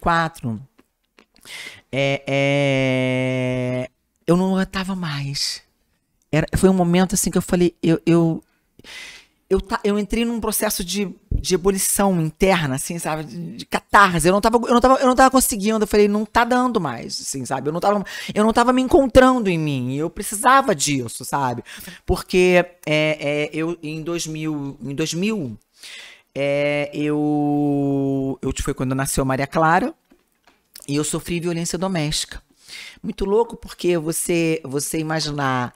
2004, eu não aguentava mais. Foi um momento assim que eu falei, eu entrei num processo de ebulição interna, assim, sabe? De catarse. Eu não tava conseguindo. Eu falei, não tá dando mais, assim, sabe? Eu não tava me encontrando em mim. Eu precisava disso, sabe? Porque eu, em 2000, foi quando nasceu Maria Clara e eu sofri violência doméstica. Muito louco, porque você imaginar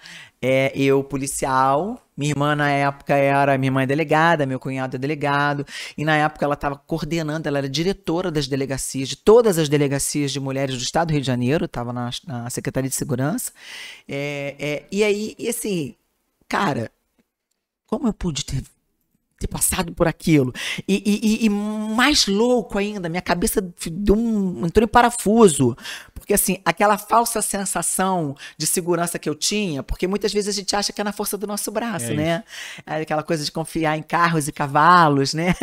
eu policial, minha irmã na época minha irmã é delegada, meu cunhado é delegado, e na época ela estava coordenando, ela era diretora das delegacias, de todas as delegacias de mulheres do estado do Rio de Janeiro, estava na Secretaria de Segurança, e aí, assim, cara, como eu pude ter passado por aquilo. E mais louco ainda, minha cabeça entrou em parafuso. Porque, assim, aquela falsa sensação de segurança que eu tinha, porque muitas vezes a gente acha que é na força do nosso braço, né? Aquela coisa de confiar em carros e cavalos, né?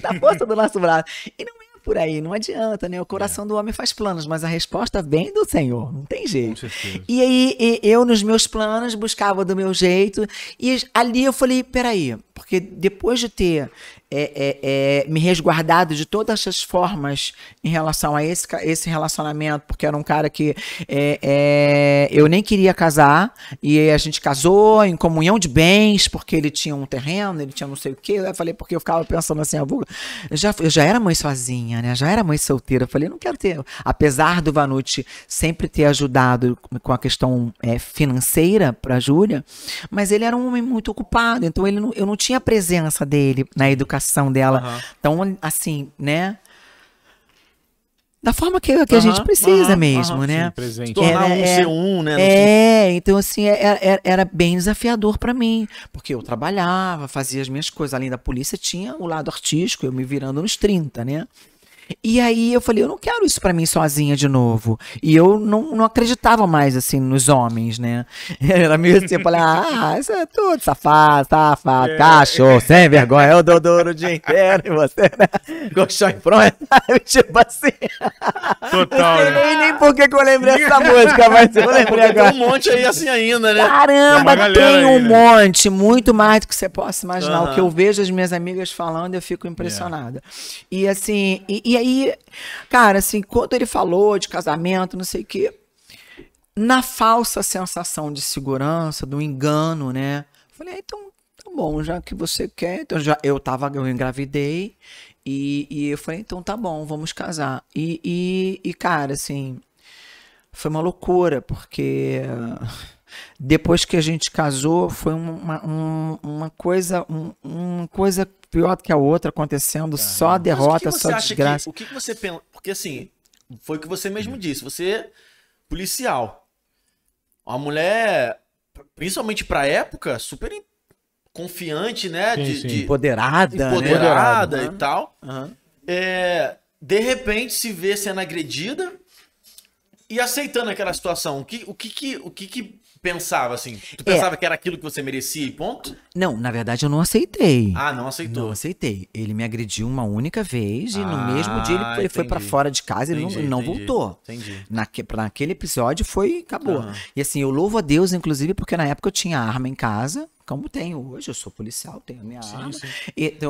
Na força do nosso braço. E não é por aí, não adianta, né? O coração do homem faz planos, mas a resposta vem do Senhor, não tem jeito. E aí, eu nos meus planos buscava do meu jeito, e ali eu falei, peraí, porque depois de ter me resguardado de todas as formas em relação a esse relacionamento, porque era um cara que eu nem queria casar, e a gente casou em comunhão de bens, porque ele tinha um terreno, ele tinha não sei o quê. Eu falei, porque eu ficava pensando assim, eu já era mãe sozinha, né? Já era mãe solteira. Eu falei, não quero ter. Apesar do Vanucci sempre ter ajudado com a questão financeira para a Júlia, mas ele era um homem muito ocupado, então eu não tinha a presença dele na educação dela. Então, assim, né? Da forma que a gente precisa mesmo, né? Sim, presente. Tornar um ser um, né? Então, assim, era bem desafiador para mim, porque eu trabalhava, fazia as minhas coisas, além da polícia, tinha o lado artístico, eu me virando nos 30, né? E aí eu falei, eu não quero isso pra mim sozinha de novo. E eu não acreditava mais, assim, nos homens, né? Era meio assim, eu falei, isso é tudo safado, cachorro, sem vergonha, eu dou duro o dia inteiro, e você, né? Colchão em pronto, tipo assim. Total, não sei nem por que eu lembrei essa música, mas eu lembrei agora. Tem um monte aí assim ainda, né? Caramba, tem um monte, muito mais do que você possa imaginar. O que eu vejo as minhas amigas falando, eu fico impressionada. E assim, e aí, cara, assim, quando ele falou de casamento, não sei o quê, na falsa sensação de segurança, do engano, né? Falei, então, tá bom, já que você quer. Então, eu engravidei e eu falei, então tá bom, vamos casar. E cara, assim, foi uma loucura, porque depois que a gente casou, foi uma coisa pior do que a outra acontecendo, só derrota, só desgraça. O que você pensa? Porque assim, foi o que você mesmo disse, você policial, uma mulher, principalmente pra época, super confiante, né? Empoderada, né? E tal. De repente se vê sendo agredida e aceitando aquela situação. O que pensava, assim? Tu pensava que era aquilo que você merecia e ponto? Não, na verdade eu não aceitei. Ah, não aceitou? Não aceitei. Ele me agrediu uma única vez e no mesmo dia ele foi pra fora de casa e ele não voltou. Entendi. Naquele episódio acabou. E assim, eu louvo a Deus, inclusive, porque na época eu tinha arma em casa, como tenho hoje, eu sou policial, tenho a minha arma.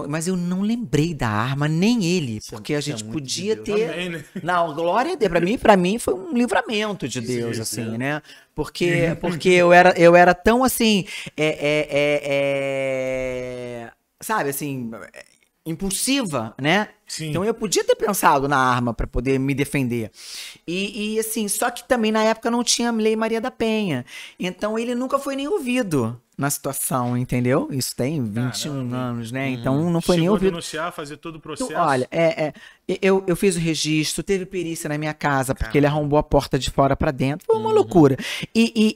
Mas eu não lembrei da arma, nem ele, porque a gente podia ter... Amém, né? Não, glória a Deus, pra mim foi um livramento de Deus, assim, né? Porque eu era tão assim, sabe, assim, impulsiva, né? Sim. Então eu podia ter pensado na arma para poder me defender. E assim, só que também na época não tinha Lei Maria da Penha. Então ele nunca foi nem ouvido na situação, entendeu? Isso tem 21 anos, né? Então não foi nem ouvido. Denunciar, fazer todo o processo. Então, olha, eu fiz o registro, teve perícia na minha casa, porque ele arrombou a porta de fora para dentro. Foi uma loucura.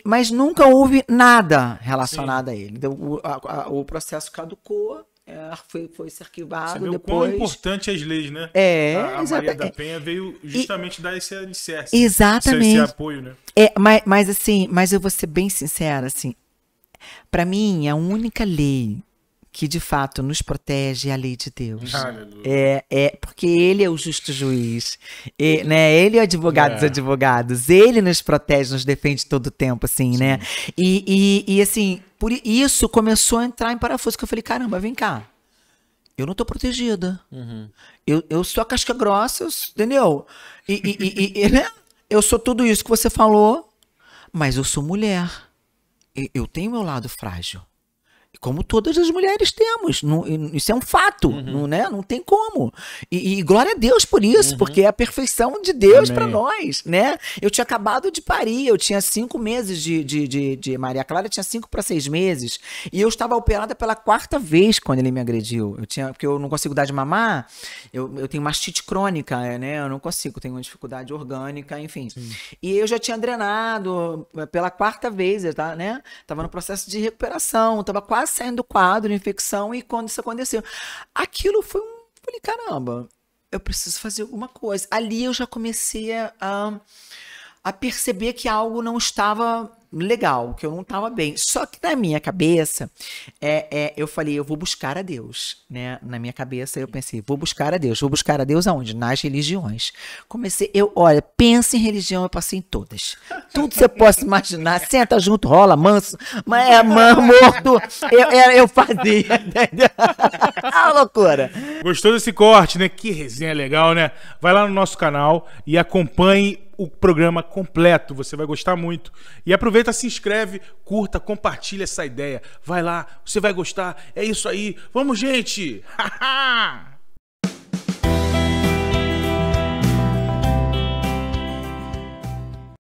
Mas nunca houve nada relacionado a ele. Então, o processo caducou. Foi se arquivado. Você vê depois. O quão importante as leis, né? A Maria da Penha veio justamente dar esse alicerce. Exatamente. Esse apoio, né? Mas assim, eu vou ser bem sincera, assim, para mim, a única lei que de fato nos protege é a lei de Deus. Aleluia. Porque ele é o justo juiz, né? Ele é o advogado dos advogados, ele nos protege, nos defende todo o tempo, assim, né? E assim, por isso começou a entrar em parafuso, que eu falei, caramba, vem cá, eu não tô protegida. Eu sou a casca grossa, entendeu? Né? Eu sou tudo isso que você falou, mas eu sou mulher. Eu tenho meu lado frágil. Como todas as mulheres temos. Isso é um fato, né? Não tem como. E glória a Deus por isso, porque é a perfeição de Deus para nós, né? Eu tinha acabado de parir, eu tinha 5 meses de Maria Clara, tinha 5 para 6 meses, e eu estava operada pela 4ª vez quando ele me agrediu. Porque eu não consigo dar de mamar, eu tenho mastite crônica, né? Eu não consigo, tenho uma dificuldade orgânica, enfim. Sim. E eu já tinha drenado pela 4ª vez, né? Tava no processo de recuperação, tava quase saindo do quadro, infecção, e quando isso aconteceu, aquilo foi falei, caramba, eu preciso fazer alguma coisa. Ali eu já comecei a perceber que algo não estava legal, que eu não estava bem. Só que na minha cabeça, eu falei, eu vou buscar a Deus, né? Na minha cabeça eu pensei, vou buscar a Deus. Vou buscar a Deus aonde? Nas religiões. Olha, pensa em religião, eu passei em todas. Tudo você possa imaginar, senta junto, rola, manso, morto, eu fazia, entendeu? Ah, loucura. Gostou desse corte, né? Que resenha legal, né? Vai lá no nosso canal e acompanhe o programa completo, você vai gostar muito. E aproveita, se inscreve, curta, compartilha essa ideia. Vai lá, você vai gostar. É isso aí. Vamos, gente!